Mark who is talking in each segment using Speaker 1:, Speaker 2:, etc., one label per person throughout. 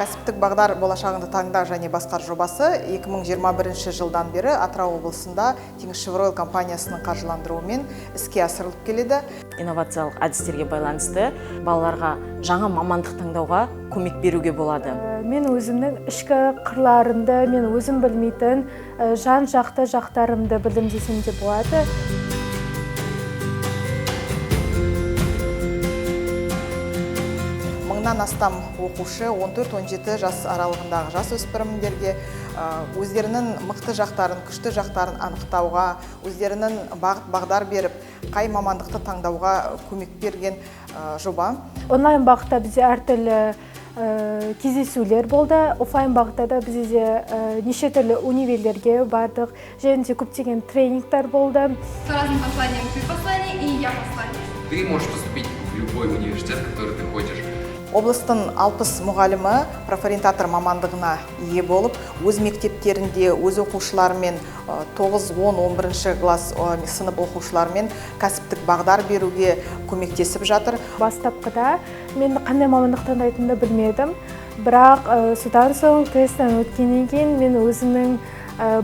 Speaker 1: Кәсіптік бағдар болашағыңды таңда және басқар жобасы 2021 жылдан бері Атырау облысында Теңізшевройл компаниясының қаржыландыруымен іске асырылып келеді.
Speaker 2: Инновациялық әдістерге байланысты балаларға жаңа мамандық таңдауға көмек беруге болады.
Speaker 3: Мен өзімнің ішкі қырларымды, мен өзім білмейтін жан-жақты жақтарымды білдім десем де болады.
Speaker 1: Мыңнан астам оқушы 14-17 жас аралығындағы жас өспірімдерге өздерінің мықты жақтарын, күшті жақтарын анықтауға, өздерінің бағдар беріп, қай мамандықты таңдауға көмек берген жоба.
Speaker 3: Онлайн бағытта бізде әртүрлі кездесулер болды. Офлайн бағытта да бізде неше түрлі универлерге бардық, және де көптеген тренингтер болды.
Speaker 4: С разным посланием, ты послание и я послание.
Speaker 5: Ты можешь поступить в любой университет, в который ты хочешь.
Speaker 1: Облыстың 60 мұғалімі профориентатор мамандығына ие болып, өз мектептерінде өз оқушылармен 9-10-11 класс сынып оқушылармен кәсіптік бағдар беруге көмектесіп жатыр.
Speaker 3: Бастапқыда мен қандай мамандық таңдайтынымды білмедім, бірақ содан соң тесттен өткеннен кейін мен өзімнің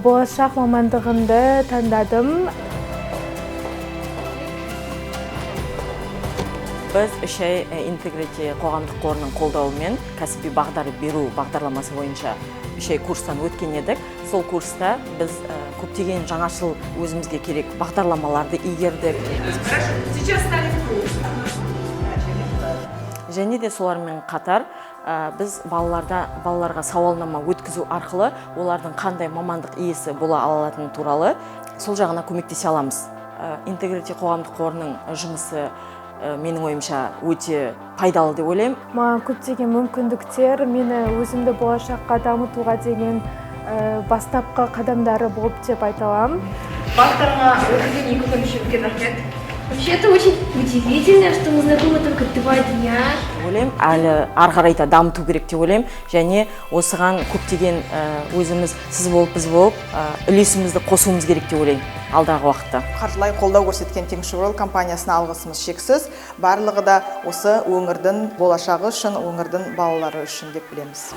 Speaker 3: болашақ мамандығымды таңдадым.
Speaker 2: Біз үшай интегрити қоғамдық қорының қолдауымен кәсіби бағдар беру бағдарламасы бойынша үшай курстан өткен едік. Сол курста біз көптеген жаңашыл өзімізге керек бағдарламаларды игердік. Және де солармен қатар біз балаларға сауалнама өткізу арқылы олардың қандай мамандық иесі бола алатыны туралы сол жағына көмектесе аламыз. Интегрити қоғамдық қорының жұмысы менің ойымша өте пайдалы деп ойлаймын.
Speaker 3: Маған көптеген мүмкіндіктер мені өзімді болашаққа дамытуға деген бастапқы қадамдары болып деп айта аламын.
Speaker 4: Бағдарға өтілген 2 күн үшін үлкен рахмет. Вообще, это очень удивительно, что мы знакомы только 2 дня.
Speaker 2: Ойлаймын, әлі ары қарай да дамыту керек деп ойлаймын, және осыған көптеген өзіміз сіз болып біз болып үлесімізді қосуымыз керек деп ойлаймын алдағы уақытта.
Speaker 1: Қаржылай қолдау көрсеткен Теңізшевройл компаниясына алғысымыз шексіз. Барлығы да осы өңірдің болашағы үшін, өңірдің балалары үшін деп білеміз.